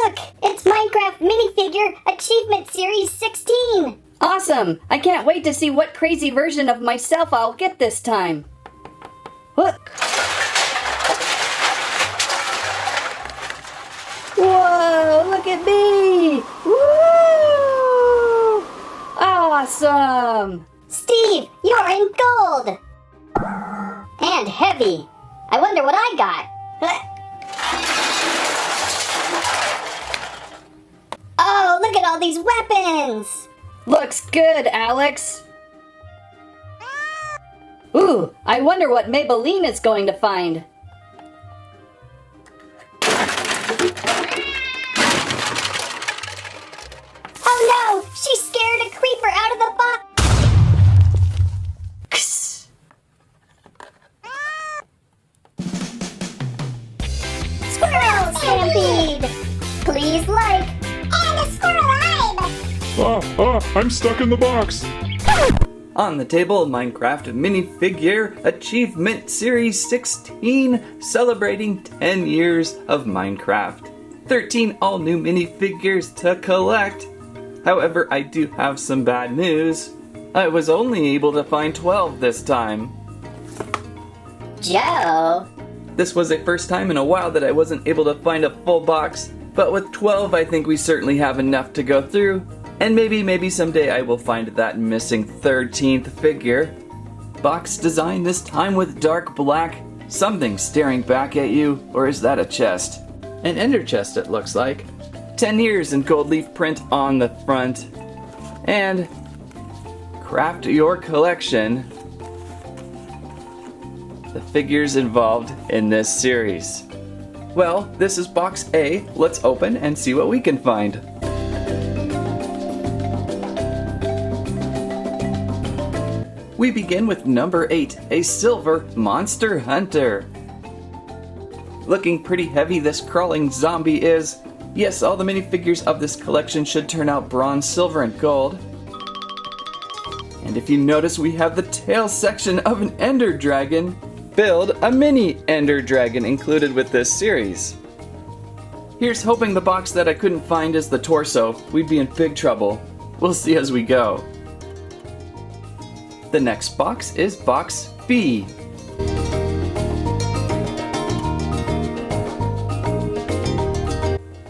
Look! It's Minecraft Minifigure Achievement Series 16! Awesome! I can't wait to see what crazy version of myself I'll get this time. Look! Whoa! Look at me! Woo! Awesome! Steve, you're in gold! And heavy. I wonder what I got. Oh, look at all these weapons! Looks good, Alex! Ooh, I wonder what Maybelline is going to find. Oh no! She scared a creeper out of the box! Squirrel Stampede! Please like and a squirrel I'm stuck in the box. On the table, Minecraft Minifigure Achievement Series 16, celebrating 10 years of Minecraft. 13 all-new minifigures to collect. However, I do have some bad news. I was only able to find 12 this time. Joe! This was the first time in a while that I wasn't able to find a full box, but with 12 I think we certainly have enough to go through. And maybe someday I will find that missing 13th figure. Box design this time with dark black. Something staring back at you, or is that a chest? An ender chest it looks like. 10 years in gold leaf print on the front. And craft your collection. The figures involved in this series. Well, this is box A. Let's open and see what we can find. We begin with number 8, a silver monster hunter. Looking pretty heavy this crawling zombie is. Yes, all the minifigures of this collection should turn out bronze, silver, and gold. And if you notice, we have the tail section of an ender dragon. Build a mini ender dragon included with this series. Here's hoping the box that I couldn't find is the torso. We'd be in big trouble. We'll see as we go. The next box is box B.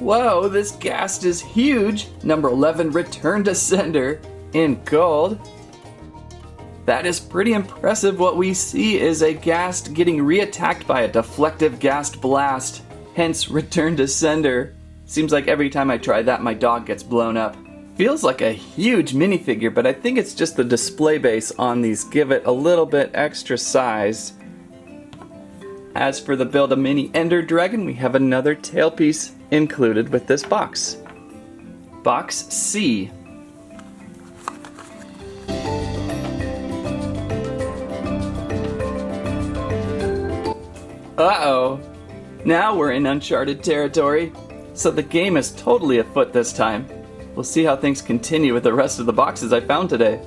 Whoa, this ghast is huge! Number 11, Return to Sender in gold. That is pretty impressive. What we see is a ghast getting reattacked by a deflective ghast blast. Hence, Return to Sender. Seems like every time I try that, my dog gets blown up. Feels like a huge minifigure, but I think it's just the display base on these give it a little bit extra size. As for the Build a Mini Ender Dragon, we have another tail piece included with this box. Box C. Uh-oh. Now we're in uncharted territory, so the game is totally afoot this time. We'll see how things continue with the rest of the boxes I found today.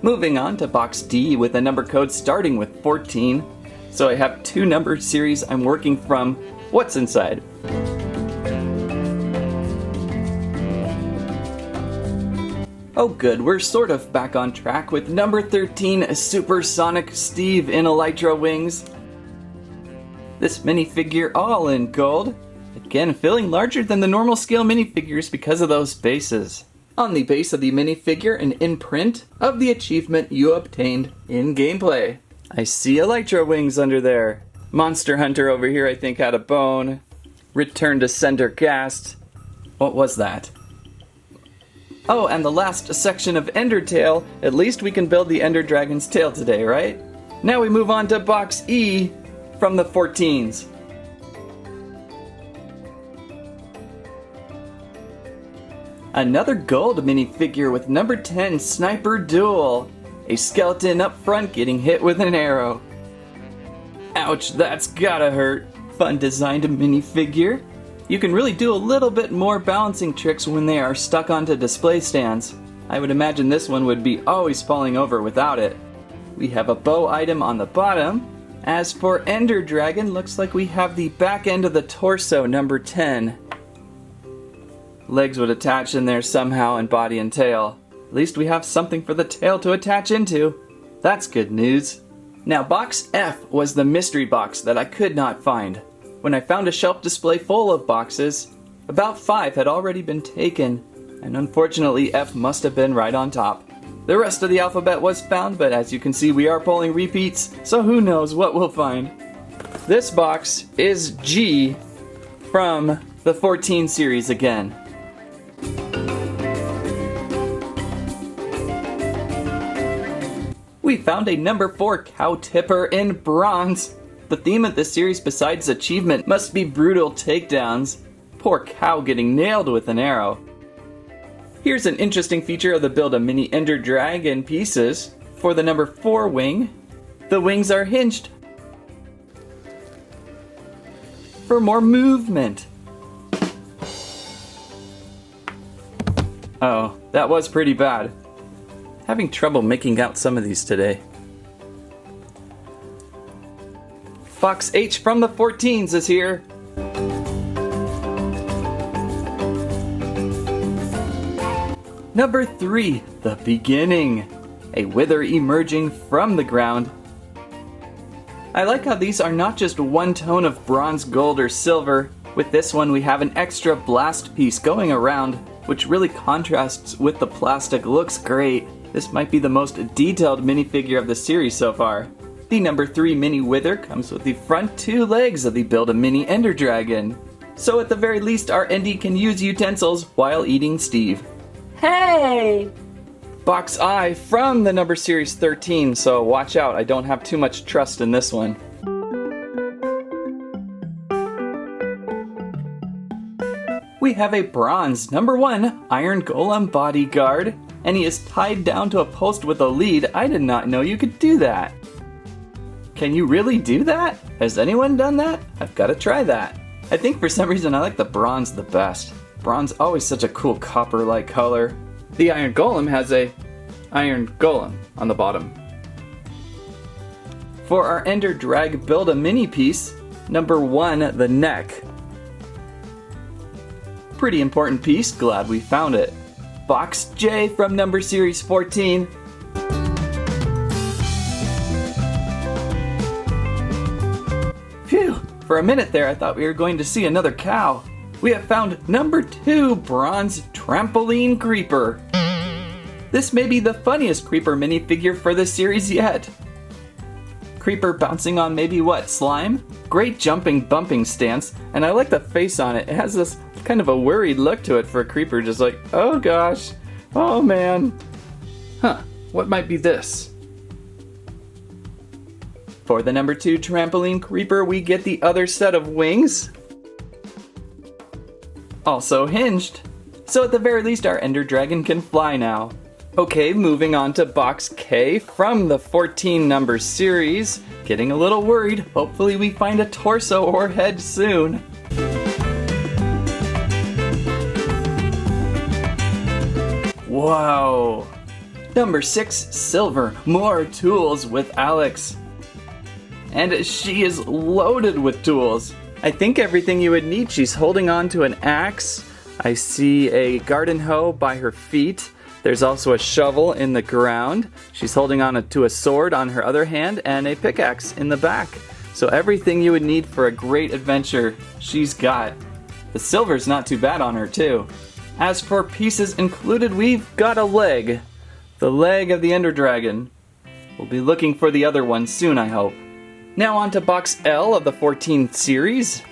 Moving on to box D with a number code starting with 14. So I have 2 number series I'm working from. What's inside? Oh good, we're sort of back on track with number 13, Supersonic Steve in Elytra wings. This minifigure all in gold. Again, feeling larger than the normal scale minifigures because of those bases. On the base of the minifigure, an imprint of the achievement you obtained in gameplay. I see Elytra wings under there. Monster Hunter over here I think had a bone. Return to Sender ghast. What was that? Oh, and the last section of Ender Tail. At least we can build the Ender Dragon's tail today, right? Now we move on to box E from the 14s. Another gold minifigure with number 10, Sniper Duel. A skeleton up front getting hit with an arrow. Ouch, that's gotta hurt. Fun designed minifigure. You can really do a little bit more balancing tricks when they are stuck onto display stands. I would imagine this one would be always falling over without it. We have a bow item on the bottom. As for Ender Dragon, looks like we have the back end of the torso, number 10. Legs would attach in there somehow, and body and tail. At least we have something for the tail to attach into. That's good news. Now, box F was the mystery box that I could not find. When I found a shelf display full of boxes, about 5 had already been taken, and unfortunately F must have been right on top. The rest of the alphabet was found, but as you can see we are pulling repeats, so who knows what we'll find. This box is G from the 14 series again. We found a number 4 cow tipper in bronze. The theme of this series besides achievement must be brutal takedowns. Poor cow getting nailed with an arrow. Here's an interesting feature of the Build-A-Mini Ender Dragon pieces. For the number 4 wing, the wings are hinged for more movement. Oh, that was pretty bad. Having trouble making out some of these today. Box H from the 14s is here. Number 3, the beginning. A wither emerging from the ground. I like how these are not just one tone of bronze, gold, or silver. With this one we have an extra blast piece going around, which really contrasts with the plastic. Looks great. This might be the most detailed minifigure of the series so far. The number 3 mini wither comes with the front 2 legs of the Build-A-Mini Ender Dragon. So at the very least our Endy can use utensils while eating Steve. Hey! Box I from the number series 13, so watch out, I don't have too much trust in this one. We have a bronze number 1 Iron Golem bodyguard, and he is tied down to a post with a lead. I did not know you could do that. Can you really do that? Has anyone done that? I've got to try that. I think for some reason I like the bronze the best. Bronze always such a cool copper-like color. The Iron Golem has a Iron Golem on the bottom. For our Ender Drag Build-A-Mini piece, number 1, the neck. Pretty important piece, glad we found it. Box J from number series 14. Phew, for a minute there I thought we were going to see another cow. We have found number 2 bronze Trampoline Creeper. This may be the funniest Creeper minifigure for the series yet. Creeper bouncing on maybe what, slime? Great jumping, bumping stance, and I like the face on it. It has this kind of a worried look to it for a Creeper, just like, oh gosh, oh man. Huh, what might be this? For the number 2 Trampoline Creeper, we get the other set of wings. Also hinged. So at the very least our Ender Dragon can fly now. Okay, moving on to box K from the 14 number series. Getting a little worried. Hopefully we find a torso or head soon. Whoa! Number 6, silver, Moar tools with Alex. And she is loaded with tools. I think everything you would need. She's holding on to an axe. I see a garden hoe by her feet. There's also a shovel in the ground. She's holding on to a sword on her other hand and a pickaxe in the back. So everything you would need for a great adventure, she's got. The silver's not too bad on her too. As for pieces included, we've got a leg. The leg of the Ender Dragon. We'll be looking for the other one soon, I hope. Now on to box L of the 14th series.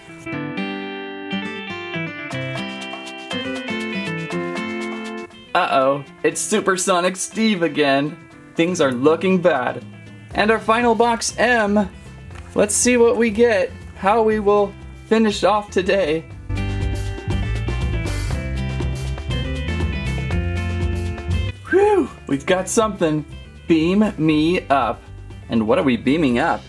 Uh-oh, it's Supersonic Steve again. Things are looking bad. And our final box M. Let's see what we get, how we will finish off today. Whew, we've got something. Beam me up. And what are we beaming up?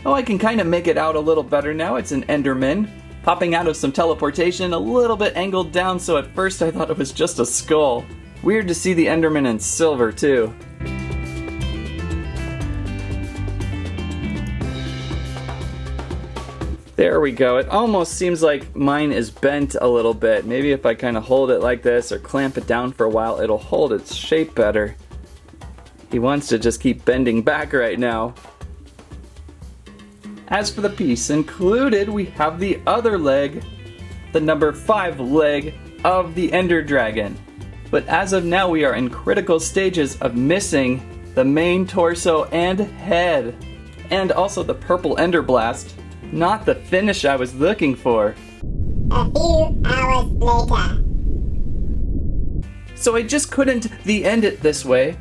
Oh, I can kind of make it out a little better now. It's an Enderman, popping out of some teleportation, a little bit angled down, so at first I thought it was just a skull. Weird to see the Enderman in silver, too. There we go. It almost seems like mine is bent a little bit. Maybe if I kind of hold it like this or clamp it down for a while, it'll hold its shape better. He wants to just keep bending back right now. As for the piece included, we have the other leg, the number 5 leg of the Ender Dragon. But as of now, we are in critical stages of missing the main torso and head. And also the purple Ender Blast. Not the finish I was looking for. A few hours later. So I just couldn't end it this way.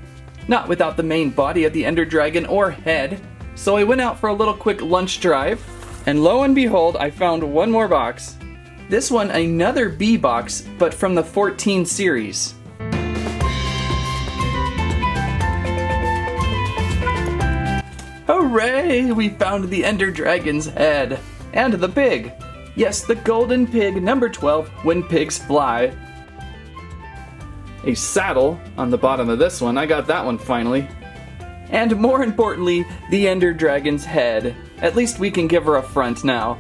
Not without the main body of the Ender Dragon or head. So I went out for a little quick lunch drive. And lo and behold, I found one more box. This one, another B box, but from the 14 series. Hooray! We found the Ender Dragon's head. And the pig. Yes, the golden pig, number 12, when pigs fly. A saddle on the bottom of this one. I got that one finally. And more importantly, the Ender Dragon's head. At least we can give her a front now.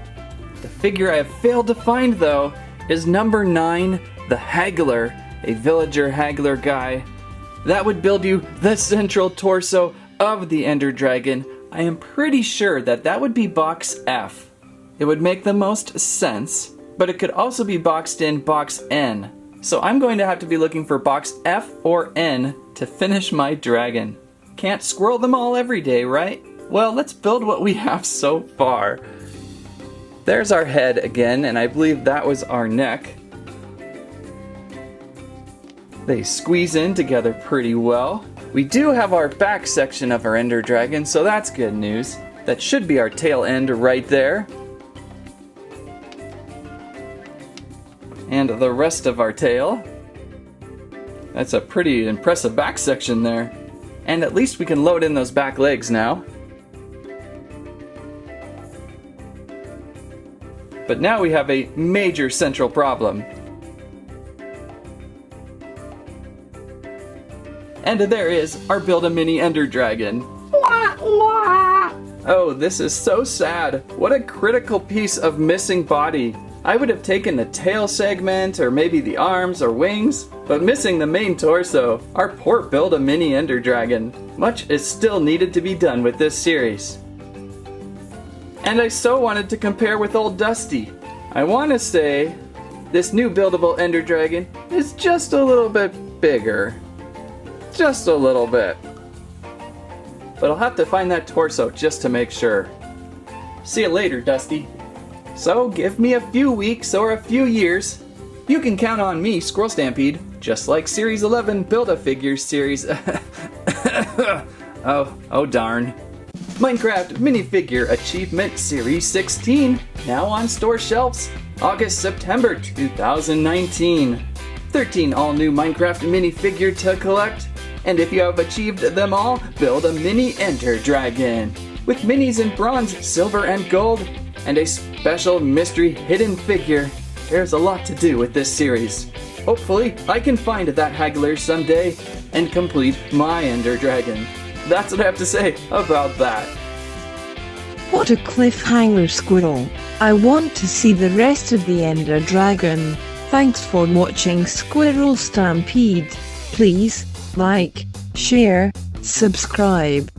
The figure I have failed to find, though, is number 9, the Haggler, a villager Haggler guy. That would build you the central torso of the Ender Dragon. I am pretty sure that that would be box F. It would make the most sense, but it could also be boxed in box N. So I'm going to have to be looking for box F or N to finish my dragon. Can't squirrel them all every day, right? Well, let's build what we have so far. There's our head again, and I believe that was our neck. They squeeze in together pretty well. We do have our back section of our Ender Dragon, so that's good news. That should be our tail end right there. And the rest of our tail. That's a pretty impressive back section there. And at least we can load in those back legs now. But now we have a major central problem. And there is our Build-A-Mini Ender Dragon. Oh, this is so sad. What a critical piece of missing body. I would have taken the tail segment, or maybe the arms or wings, but missing the main torso. Our poor Build-A-Mini Ender Dragon. Much is still needed to be done with this series. And I so wanted to compare with old Dusty. I want to say this new buildable Ender Dragon is just a little bit bigger. Just a little bit. But I'll have to find that torso just to make sure. See you later, Dusty. So give me a few weeks or a few years. You can count on me, Squirrel Stampede, just like Series 11 Build-A-Figures series. oh darn. Minecraft Minifigure Achievement Series 16, now on store shelves, August-September 2019. 13 all-new Minecraft minifigure to collect, and if you have achieved them all, build a mini Ender Dragon. With minis in bronze, silver, and gold, and a special mystery hidden figure. There's a lot to do with this series. Hopefully, I can find that Haggler someday and complete my Ender Dragon. That's what I have to say about that. What a cliffhanger, Squirrel. I want to see the rest of the Ender Dragon. Thanks for watching Squirrel Stampede. Please like, share, subscribe.